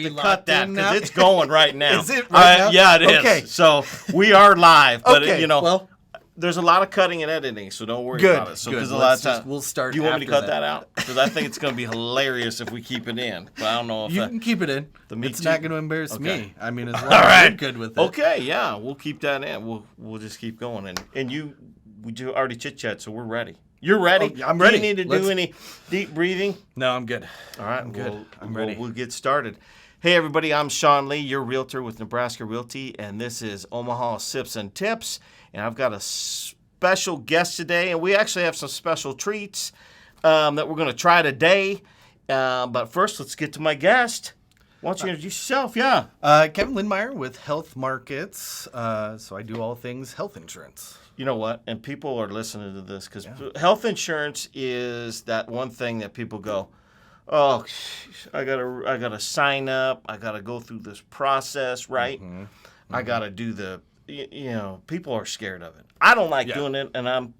we to cut locked that in now? because it's going right now. Is it right now? Yeah, it is. Okay. So we are live, but Okay, well, there's a lot of cutting and editing, so don't worry Good, about it. So good. because a lot of Let's just- times we'll start Do you want me to after cut that. that out? Because I think it's going to be hilarious if we keep it in. But I don't know if you can keep it in. Me It's Too? not going to embarrass Okay. me. I mean, as long All as right. you're good with it. Okay, yeah, we'll keep that in. We'll just keep going, and we do already chit chat, so we're ready. You're ready? Oh, yeah, I'm ready. Do you need to do any deep breathing? No, I'm good. All right, I'm good. I'm ready. We'll get started. Hey, everybody, I'm Sean Lee, your realtor with Nebraska Realty, and this is Omaha Sips and Tips. And I've got a special guest today, and we actually have some special treats that we're going to try today. But first, let's get to my guest. Why don't you introduce yourself? Yeah. Kevin Lindmier with Health Markets. So I do all things health insurance. You know what? And people are listening to this because health insurance is that one thing that people go, oh, I gotta sign up. I gotta go through this process, right? Mm-hmm. I gotta do people are scared of it. I don't like doing it, and I'm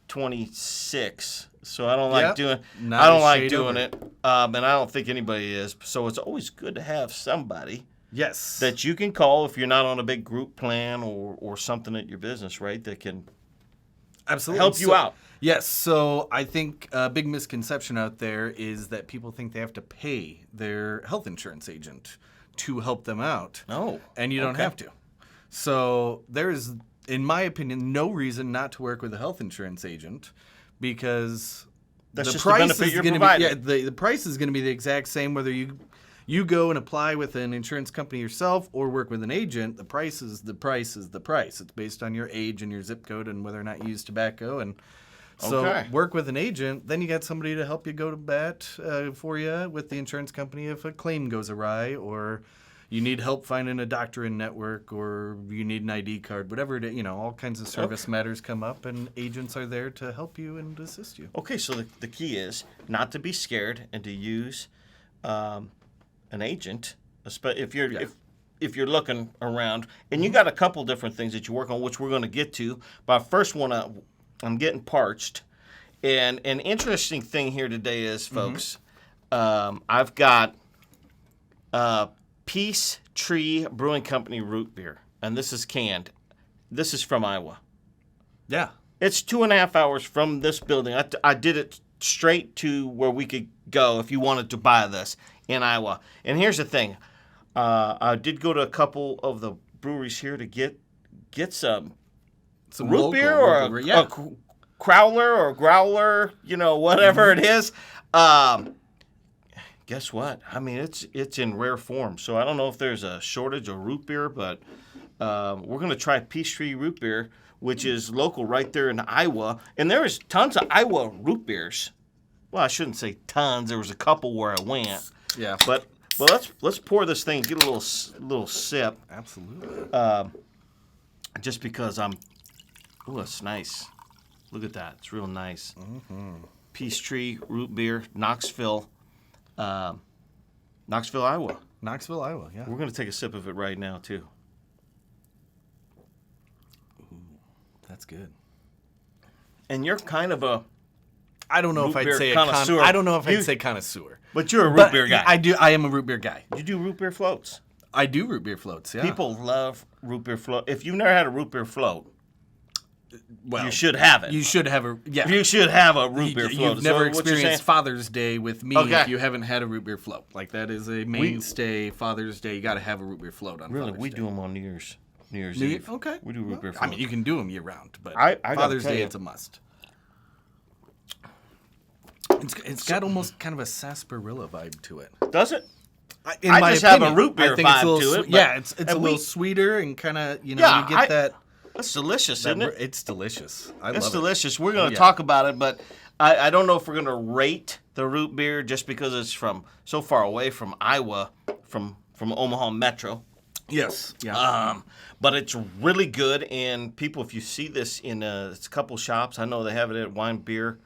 26, so I don't like doing. I don't like doing it, and I don't think anybody is. So it's always good to have somebody. Yes. That you can call if you're not on a big group plan or something at your business, right? That can absolutely help you out. Yes. So I think a big misconception out there is that people think they have to pay their health insurance agent to help them out. Oh. And you don't have to. So there is, in my opinion, no reason not to work with a health insurance agent because that's the just price the benefit is you're going to providing. be the price is going to be the exact same whether you go and apply with an insurance company yourself or work with an agent. The price is the price. It's based on your age and your zip code and whether or not you use tobacco. And so work with an agent. Then you got somebody to help you go to bat for you with the insurance company if a claim goes awry or you need help finding a doctor in network or you need an ID card, whatever it is. All kinds of service matters come up and agents are there to help you and assist you. Okay, so the key is not to be scared and to use an agent, if you're looking around, and you got a couple different things that you work on, which we're going to get to. But I first I'm getting parched, and an interesting thing here today is, folks, I've got Peace Tree Brewing Company root beer, and this is canned. This is from Iowa. Yeah, it's 2.5 hours from this building. I did it straight to where we could go if you wanted to buy this in Iowa. And here's the thing. I did go to a couple of the breweries here to get some root beer or a crowler or growler, whatever it is. Guess what? I mean, it's in rare form. So I don't know if there's a shortage of root beer, but we're going to try Peace Tree root beer, which is local right there in Iowa. And there is tons of Iowa root beers. Well, I shouldn't say tons. There was a couple where I went. Yeah. But let's pour this thing, get a little sip. Absolutely. Just because it's nice. Look at that. It's real nice. Mm-hmm. Peace Tree root beer, Knoxville, Iowa. Knoxville, Iowa, yeah. We're going to take a sip of it right now, too. Ooh, that's good. And you're kind of a I don't know if I'd say connoisseur. I don't know if I'd say connoisseur. But you're a root beer guy. I am a root beer guy. You do root beer floats. I do root beer floats, yeah. People love root beer float. If you've never had a root beer float, well, you should have it. You should have a You should have a root beer float. You've never experienced Father's Day with me if you haven't had a root beer float. Like that is a mainstay. Father's Day, you got to have a root beer float on. Really, Father's we Day. do them on New Year's Eve. Okay, we do root beer floats. I mean, you can do them year round, but I Father's Day it's a must. It's got almost kind of a sarsaparilla vibe to it. Does it? In my just opinion, have a root beer vibe to it. Yeah, it's a little sweeter and kind of, you get that. That's delicious, isn't it? It's delicious. It's delicious. We're going to talk about it, but I don't know if we're going to rate the root beer just because it's from so far away from Iowa, from Omaha Metro. Yes. Yeah. But it's really good, and people, if you see this in a couple shops, I know they have it at Wine Beer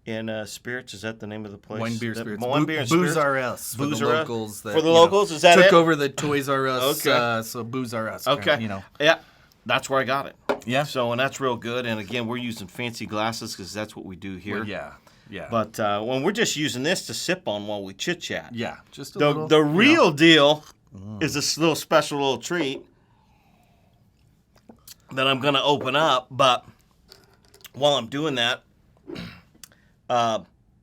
and Spirits. Is that the name of the place? Wine Beer Spirits. Wine Beer and Spirits. Booze R Us. For the locals. For the locals, is that took it? over the Toys R Us. Okay. So Booze R Us. Okay. Yeah. That's where I got it. Yeah. So, and that's real good. And again, we're using fancy glasses because that's what we do here. Well, yeah. Yeah. But when we're just using this to sip on while we chit chat. Yeah. Just a The little. the real deal is this little special little treat that I'm gonna open up. But while I'm doing that,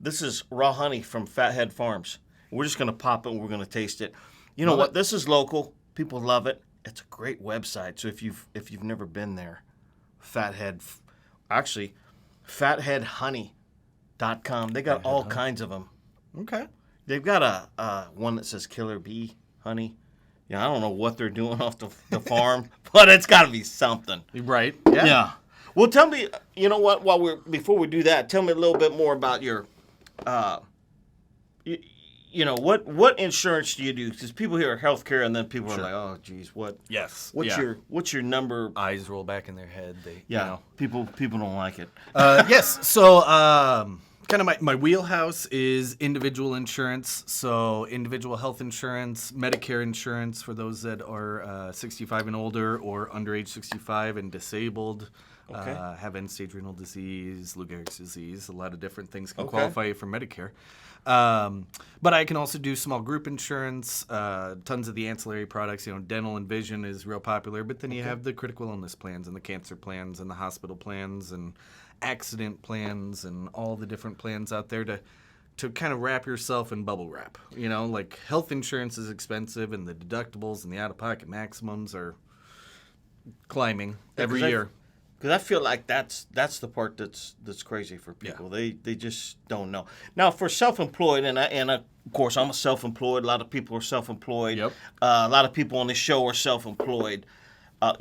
this is raw honey from Fathead Farms. We're just gonna pop it and we're gonna taste it. You know Love what? it. This is local. People love it. It's a great website. So if you've never been there, fatheadhoney.com. They got all kinds of them. Okay. They've got a one that says Killer Bee Honey. Yeah, I don't know what they're doing off the farm, but it's got to be something. Right. Yeah. Well, tell me, you know what? Before we do that, tell me a little bit more about your, what insurance do you do? Because people hear healthcare, and then people are like, oh, geez, what? Yes. What's your number? Eyes roll back in their head. People don't like it. Yes. So, kind of my wheelhouse is individual insurance. So, individual health insurance, Medicare insurance for those that are 65 and older or under age 65 and disabled. Okay. Have end-stage renal disease, Lou Gehrig's disease. A lot of different things can Okay. qualify you for Medicare. But I can also do small group insurance, tons of the ancillary products. Dental and vision is real popular. But then you have the critical illness plans and the cancer plans and the hospital plans and accident plans and all the different plans out there to kind of wrap yourself in bubble wrap. Like health insurance is expensive and the deductibles and the out-of-pocket maximums are climbing every year. Because I feel like that's the part that's crazy for people. They just don't know. Now for self-employed, and of course I'm a self-employed. A lot of people are self-employed. Yep. A lot of people on the show are self-employed.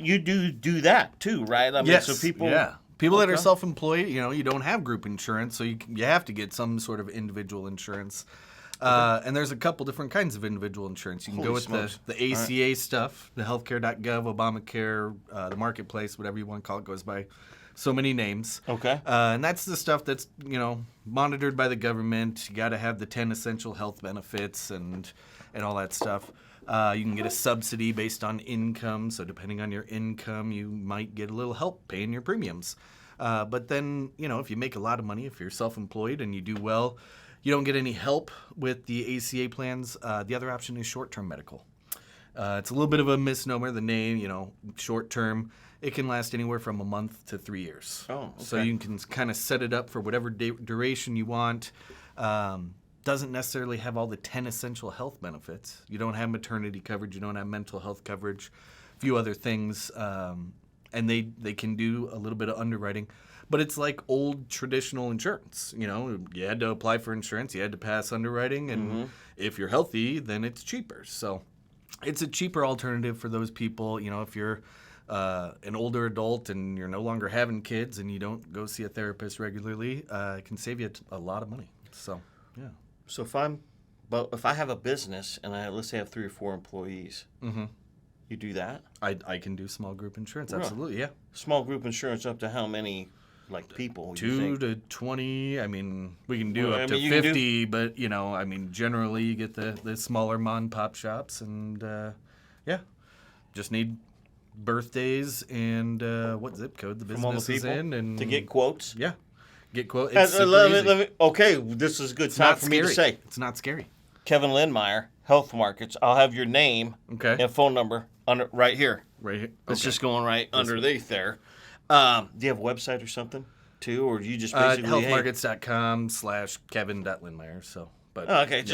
You do that too, right? I mean, Yes. So people. Yeah. People that are Okay. self-employed, you don't have group insurance, so you have to get some sort of individual insurance. And there's a couple different kinds of individual insurance. You can Holy go with smokes. the ACA stuff, the healthcare.gov, Obamacare, the marketplace, whatever you want to call it, goes by so many names. Okay. And that's the stuff that's, monitored by the government. You got to have the 10 essential health benefits and all that stuff. You can get a subsidy based on income. So depending on your income, you might get a little help paying your premiums. But then, if you make a lot of money, if you're self-employed and you do well, you don't get any help with the ACA plans. The other option is short-term medical. It's a little bit of a misnomer, the name, short-term. It can last anywhere from a month to 3 years. Oh, okay. So you can kind of set it up for whatever duration you want. Doesn't necessarily have all the 10 essential health benefits. You don't have maternity coverage. You don't have mental health coverage. A few other things. And they can do a little bit of underwriting. But it's like old traditional insurance. You had to apply for insurance. You had to pass underwriting. And if you're healthy, then it's cheaper. So it's a cheaper alternative for those people. If you're an older adult and you're no longer having kids and you don't go see a therapist regularly, it can save you a lot of money. So, yeah. So if I have a business and let's say I have 3 or 4 employees, you do that? I can do small group insurance. Really? Absolutely, yeah. Small group insurance up to how many? Like people, 2 to 20. I mean, we can do up to you can 50, but generally you get the smaller mom and pop shops, and just need birthdays and what zip code the from all the business is people in, and to get quotes. Yeah, get quotes. It's Let me, okay, this is a good time for me to say. It's not scary. Kevin Lindmier, Health Markets. I'll have your name and phone number right here. Right here. It's just going right underneath there. Do you have a website or something too, or do you just basically healthmarkets.com/kevin.lindmeyer. So, but okay,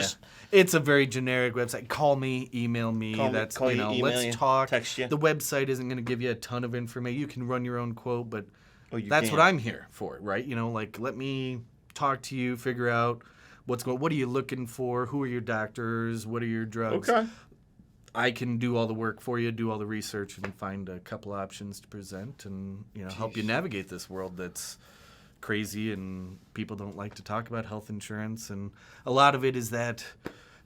it's a very generic website. Call me, email me. Call Let's you, talk. Text you. The website isn't going to give you a ton of information. You can run your own quote, but that's can. what I'm here for, right? Let me talk to you, figure out what are you looking for, who are your doctors, what are your drugs. Okay. I can do all the work for you, do all the research, and find a couple options to present, and help you navigate this world that's crazy, and people don't like to talk about health insurance, and a lot of it is that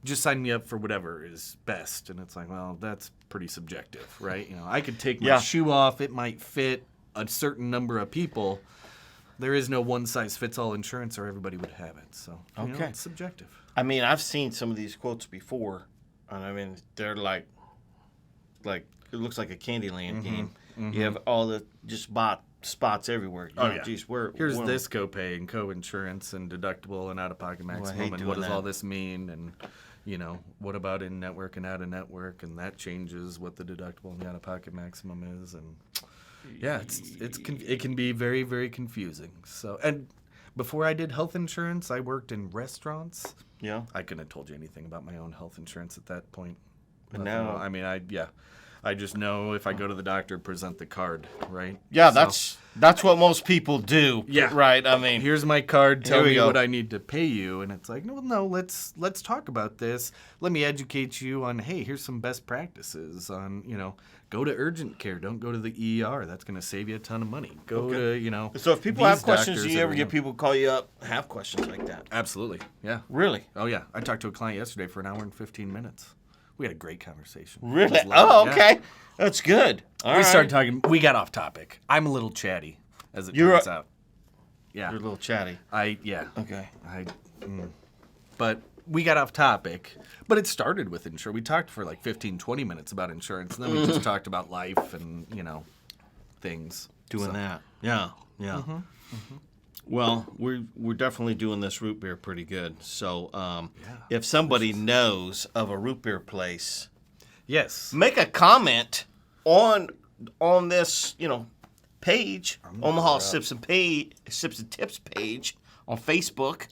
just sign me up for whatever is best, and it's like, well, that's pretty subjective, right? I could take my shoe off, it might fit a certain number of people. There is no one-size-fits-all insurance, or everybody would have it. So it's subjective. I mean, I've seen some of these quotes before. And I mean, they're like it looks like a Candyland game. You have all just bought spots everywhere. You Oh, know, yeah. Geez, Here's this copay and co-insurance and deductible and out-of-pocket maximum, and what does all this mean? And, what about in-network and out-of-network? And that changes what the deductible and the out-of-pocket maximum is. And, yeah, it can be very, very confusing. So, and before I did health insurance, I worked in restaurants. Yeah. I couldn't have told you anything about my own health insurance at that point. And Nothing. now, I mean, I just know if I go to the doctor, present the card, right? yeah, So, that's what most people do. Yeah. Right. I mean, here's my card. Tell Here we me go. what I need to pay you, and it's like, no. Let's talk about this. Let me educate you on. Hey, here's some best practices on. Go to urgent care. Don't go to the ER. That's going to save you a ton of money. Go to so if people these have questions, doctors do you that ever are, get people call you up, have questions like that? Absolutely. Yeah. Really? Oh yeah. I talked to a client yesterday for an hour and 15 minutes. We had a great conversation. Really? It was lovely. Oh, Yeah. okay. That's good. All We right. started talking. We got off topic. I'm a little chatty, as it You're turns out. Yeah. You're a little chatty. Okay. But we got off topic. But it started with insurance. We talked for like 15, 20 minutes about insurance, and then we just talked about life and things. Doing So, that. Yeah. Yeah. Well, we're definitely doing this root beer pretty good. So if somebody knows of a root beer place, Yes. make a comment on this, page, Omaha Sips and Tips page on Facebook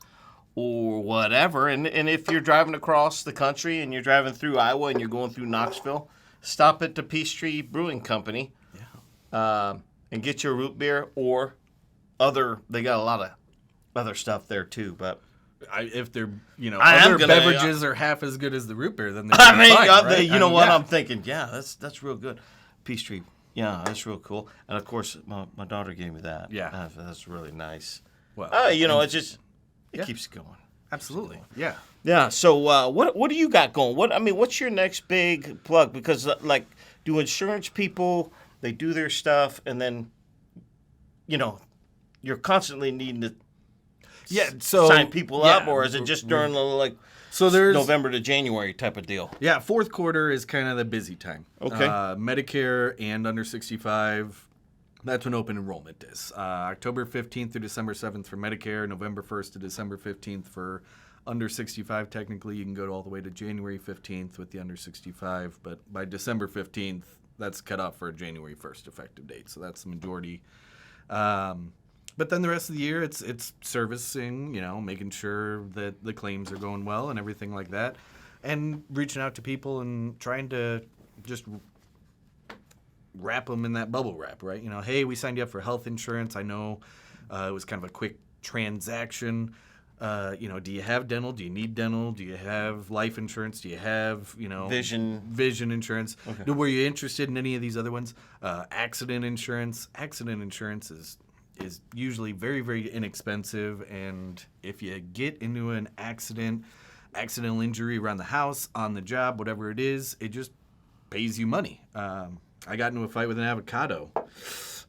or whatever. And if you're driving across the country and you're driving through Iowa and you're going through Knoxville, stop at the Peace Tree Brewing Company and get your root beer or they got a lot of other stuff there too, but If they're, I am other gonna- beverages are half as good as the root beer, then they're I mean, fine, right? you know what? Yeah. I'm thinking, that's real good. Peace Tree, that's real cool. And of course, my daughter gave me that. Yeah. That's really nice. Well, It keeps going. absolutely. Yeah. Yeah. So what do you got going? What's your next big plug? Because do insurance people, they do their stuff, and then, you're constantly needing to sign people up, or is it just during the So there's November to January type of deal? Yeah, fourth quarter is kind of the busy time. Okay. Medicare and under 65, that's when open enrollment is. October 15th through December 7th for Medicare, November 1st to December 15th for under 65. Technically, you can go all the way to January 15th with the under 65, but by December 15th, that's cut off for a January 1st effective date. So that's the majority. But then the rest of the year, it's servicing, making sure that the claims are going well and everything like that, and reaching out to people and trying to just wrap them in that bubble wrap, right? Hey, we signed you up for health insurance. I know it was kind of a quick transaction. Do you have dental? Do you need dental? Do you have life insurance? Do you have, vision insurance? Okay. Were you interested in any of these other ones? Accident insurance. Accident insurance is usually very, very inexpensive, and if you get into an accidental injury around the house, on the job, whatever it is, it just pays you money. I got into a fight with an avocado,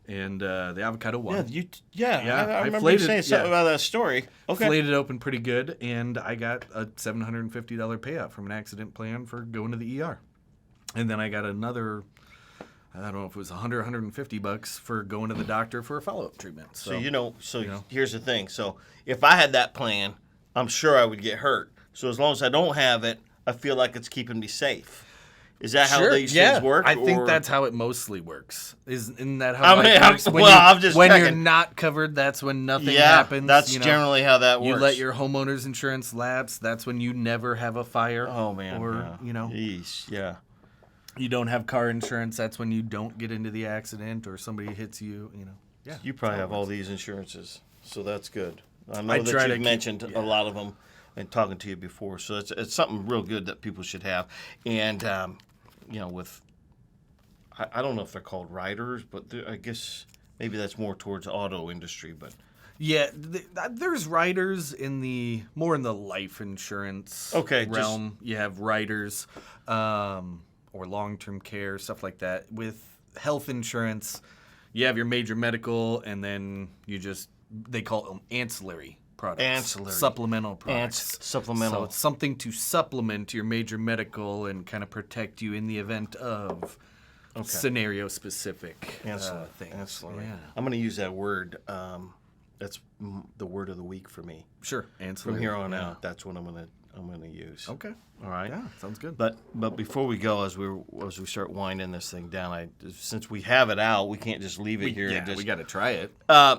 and the avocado won. I remember you saying something about that story. Okay. Flayed it open pretty good, and I got a $750 payout from an accident plan for going to the ER. And then I got another, I don't know if it was $100, $150 for going to the doctor for a follow-up treatment. So here's the thing. So if I had that plan, I'm sure I would get hurt. So as long as I don't have it, I feel like it's keeping me safe. Is that how these things work? I think that's how it mostly works. Isn't that how I mean, it works? I'm when checking. you're not covered, that's when nothing happens. That's generally how that works. You let your homeowner's insurance lapse. That's when you never have a fire. Oh man. Or Yeesh, yeah. You don't have car insurance. That's when you don't get into the accident or somebody hits you. Yeah. You probably have all these insurances, so that's good. I know I try that to you've mentioned a lot of them and talking to you before, so it's something real good that people should have. And with I don't know if they're called riders, but I guess maybe that's more towards auto industry, but. Yeah, there's riders more in the life insurance realm. You have riders or long-term care, stuff like that. With health insurance, you have your major medical, and then they call them ancillary products. Supplemental products. Supplemental. So it's something to supplement your major medical and kind of protect you in the event of scenario specific Ancillary. things. Ancillary. Yeah. I'm going to use that word. That's the word of the week for me. Sure. Ancillary. From here on out, that's what I'm gonna use. Okay. All right. Yeah, sounds good. But before we go, as we start winding this thing down, since we have it out, we can't just leave it here. Yeah, and just, we got to try it. Uh,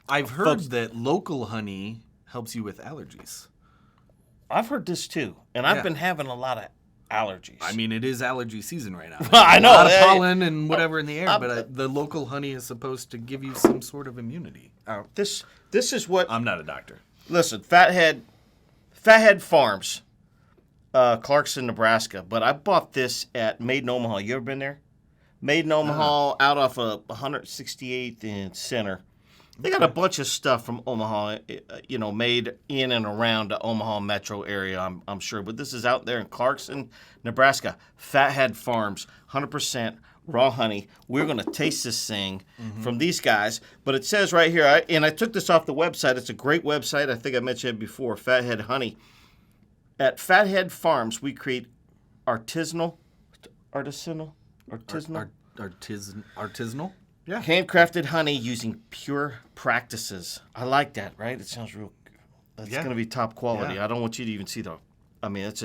I've heard folks- that local honey helps you with allergies. I've heard this too, and I've Yeah. been having a lot of allergies. I mean, it is allergy season right now. I know. A lot of Yeah, pollen and whatever in the air, I'm- but the local honey is supposed to give you some sort of immunity. this is what. I'm not a doctor. Listen, Fathead Farms, Clarkson, Nebraska. But I bought this at Made in Omaha. You ever been there? Made in Omaha, out off of 168th and Center. They got a bunch of stuff from Omaha, made in and around the Omaha metro area, I'm sure. But this is out there in Clarkson, Nebraska. Fathead Farms, 100% raw honey. We're going to taste this thing from these guys. But it says right here, I took this off the website. It's a great website. I think I mentioned it before, Fathead Honey. At Fathead Farms, we create artisanal. Artisanal? Yeah. Handcrafted honey using pure practices. I like that, right? It sounds real. That's going to be top quality. Yeah. I don't want you to even see it's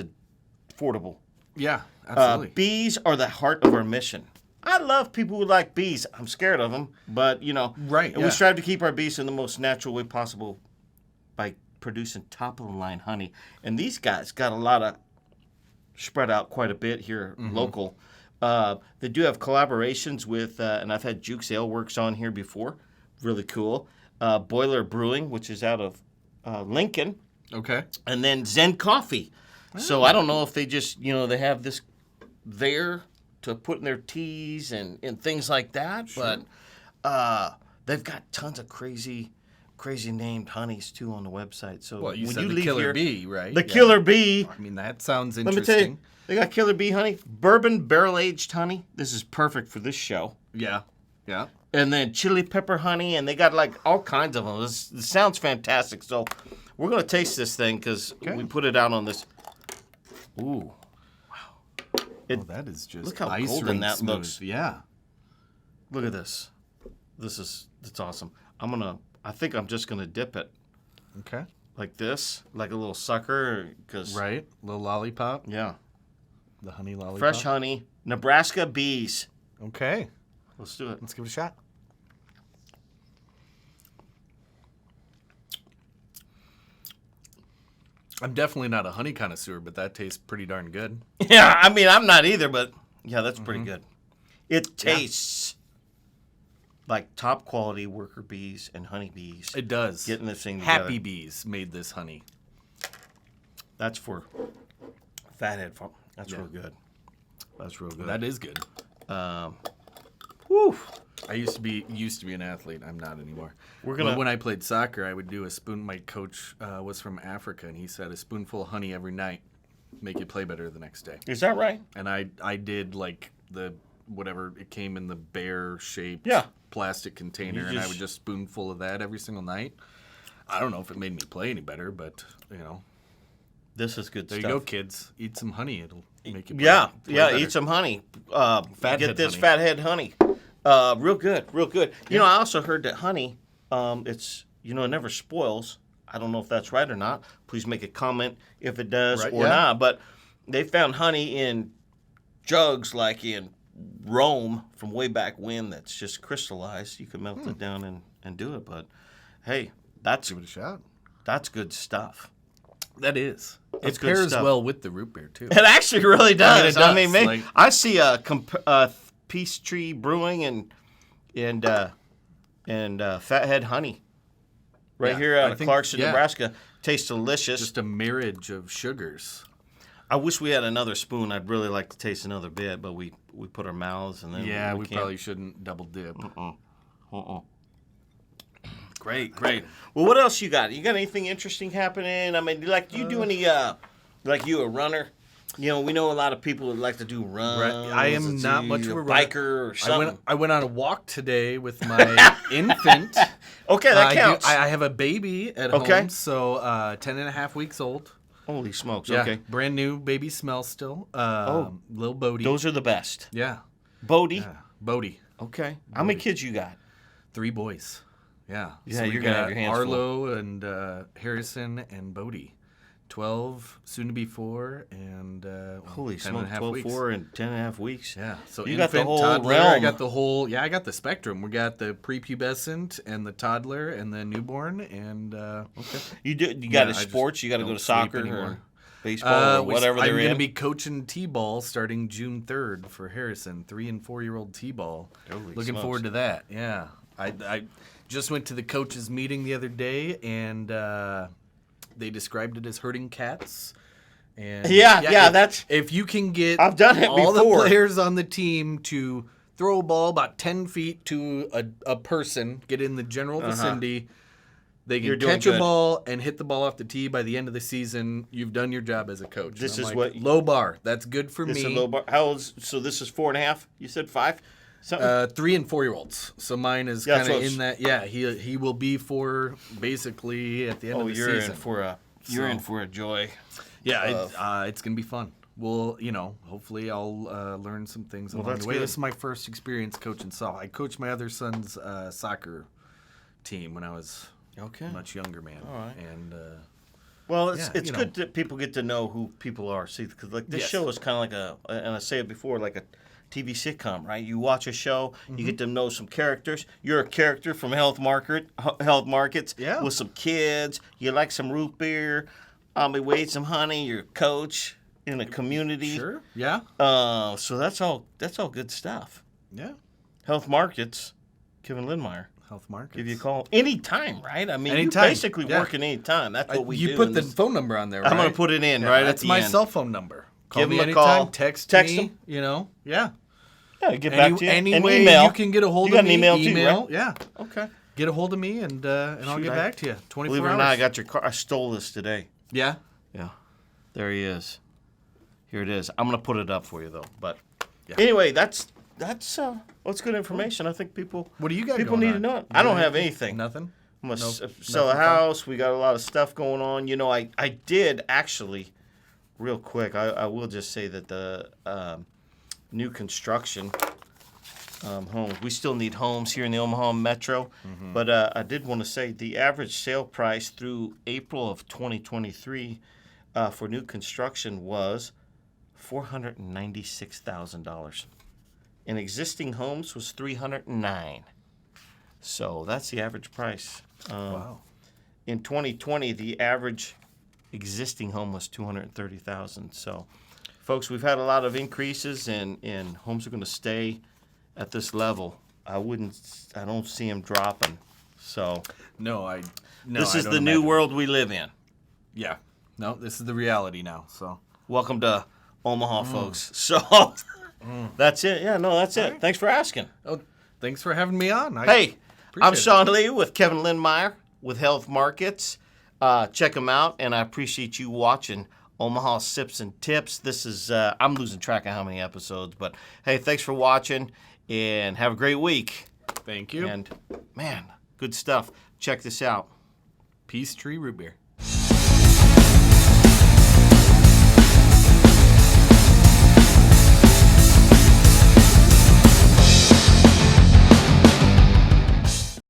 affordable. Yeah, absolutely. Bees are the heart of our mission. I love people who like bees. I'm scared of them, but Right, And we strive to keep our bees in the most natural way possible by producing top of the line honey. And these guys got a lot of spread out quite a bit here local. They do have collaborations with, and I've had Jukes Ale Works on here before. Really cool. Boiler Brewing, which is out of Lincoln. Okay. And then Zen Coffee. So I don't know if they just, they have this there to put in their teas and things like that. Sure. But they've got tons of crazy named honeys, too, on the website. So Well, you when said you the leave Killer here, Bee, right? The Killer Bee. I mean, that sounds Let me interesting. tell you, they got Killer Bee honey, bourbon barrel-aged honey. This is perfect for this show. Yeah. Yeah. And then chili pepper honey, and they got like all kinds of them. This sounds fantastic. So we're going to taste this thing because we put it out on this. Ooh. Wow. That is just look how ice golden rink that smooth. looks. Yeah. Look at this. That's awesome. I think I'm just going to dip it Okay. like this, like a little sucker. Right. Little lollipop. Yeah. The honey lollipop. Fresh honey. Nebraska bees. Okay. Let's do it. Let's give it a shot. I'm definitely not a honey connoisseur, but that tastes pretty darn good. Yeah, I mean, I'm not either, but yeah, that's pretty good. It tastes like top quality worker bees and honey bees. It does. Getting this thing together. Happy Bees made this honey. That's for Fathead Farm. That's real good. That's real good. That is good. Whew. I used to be an athlete. I'm not anymore. We're gonna- When I played soccer, I would do a spoon. My coach was from Africa, and he said a spoonful of honey every night make you play better the next day. Is that right? And I did like the whatever it came in the bear shaped plastic container, and I would just spoonful of that every single night. I don't know if it made me play any better, but This is good there stuff. you go, kids. Eat some honey; it'll make you play, Yeah, play yeah. better. Eat some honey. Fathead Get this honey. Fathead honey. Real good, real good. You know, I also heard that honey, it's it never spoils. I don't know if that's right or not. Please make a comment if it does or not. But they found honey in jugs like in Rome from way back when that's just crystallized. You can melt it down and do it. But hey, Give it a shot. that's good stuff. That is. That's It good pairs stuff. well with the root beer too. It actually really does. I mean, it does, Maybe, I see a Peace Tree Brewing and Fathead Honey right here out of Clarkson, Nebraska. Tastes delicious. Just a marriage of sugars. I wish we had another spoon. I'd really like to taste another bit, but we put our mouths and then We can't. probably shouldn't double dip. Great. Well, what else you got? You got anything interesting happening? I mean, do you do any like you a runner? We know a lot of people that like to do runs. Right. I am not much of a runner. biker or something. I went on a walk today with my infant. Okay, that counts. I have a baby at home, so 10 and a half weeks old. Holy smokes! Yeah, Okay, brand new baby smell still. Little Bodie. those are the best. Yeah. Bodie. Yeah, Bodie. Okay. How many kids you got? 3 boys. Yeah. Yeah, we you're gonna have got your hands full. Arlo and Harrison and Bodie. 12, soon to be 4, and Holy 10 and a smokes, half 12, weeks. 4, and 10 and a half weeks. Yeah, so You got the infant, whole toddler, I realm. got the whole, I got the spectrum. We got the prepubescent and the toddler and the newborn, and Okay. You got Yeah, a I just sports? You got to go don't to sleep soccer or anymore. baseball or whatever I'm they're going to in? be coaching T-ball starting June 3rd for Harrison, 3 and 4-year-old T-ball. Holy Looking smokes. forward to that. Yeah, I just went to the coaches meeting the other day, and they described it as herding cats. And Yeah, that's- if you can get I've done it all before. the players on the team to throw a ball about 10 feet to a person, get in the general vicinity. They You're can doing catch a good. ball and hit the ball off the tee by the end of the season. You've done your job as a coach. This And I'm is like, what- low bar. That's good for This is a me. low bar. How old? So this is 4.5. You said 5. Something. 3 and 4-year-olds. So mine is Yeah, kind so of it's- in that. Yeah, he will be 4 basically at the end of the you're season. in for a in for a joy. Yeah, it's gonna be fun. Well, hopefully I'll learn some things along that's the way. good. This is my first experience coaching softball. I coached my other son's soccer team when I was Okay. much younger, man. All right. And Well, it's Yeah, good that people get to know who people are. See, because like this Yes. show is kind of like and I say it before, like a TV sitcom, right? You watch a show, you get to know some characters. You're a character from Health Markets, Yeah. with some kids. You like some root beer. We ate some honey. You're a coach in a community. sure, yeah, So that's all good stuff. yeah. Health Markets, Kevin Lindmier. Health Markets. Give you a call anytime, right? I mean, Anytime, you're basically yeah. working anytime. That's what we do. You put in the this- phone number on there. Right? I'm going to put it in Yeah, right at That's the my end. cell phone number. Call Give me him a anytime. call. Text Text me. him. Yeah. Yeah, get back to you. Any An way email. you can get a hold You of got me. an email too, right? Yeah. Okay. Get a hold of me and I'll Shoot, get back to you. 24 Believe it or hours. not, I got your car. I stole this today. Yeah. Yeah. There he is. Here it is. I'm going to put it up for you, though. But Yeah. anyway, that's good information. I think people What do you got? people going need to on? know it. You I don't got have anything. Nothing. I'm going to No- sell a nothing fun? house. We got a lot of stuff going on. I did actually, real quick, I will just say that the new construction homes, we still need homes here in the Omaha Metro. But I did want to say the average sale price through April of 2023 for new construction was $496,000. And existing homes was $309,000. So that's the average price. Wow. In 2020, the average existing home was $230,000. So, folks, we've had a lot of increases, and homes are going to stay at this level. I don't see them dropping. So, No, this I is don't the new imagine. world we live in. Yeah. No, this is the reality now. So. Welcome to Omaha, folks. So, that's it. Yeah, no, that's it. right. Thanks for asking. Oh, thanks for having me on. Hey, I'm appreciate it. Sean Lee with Kevin Lindmier with Health Markets. Check them out, and I appreciate you watching Omaha Sips and Tips. This is, I'm losing track of how many episodes, but hey, thanks for watching, and have a great week. Thank you. And man, good stuff. Check this out. Peace Tree Root Beer.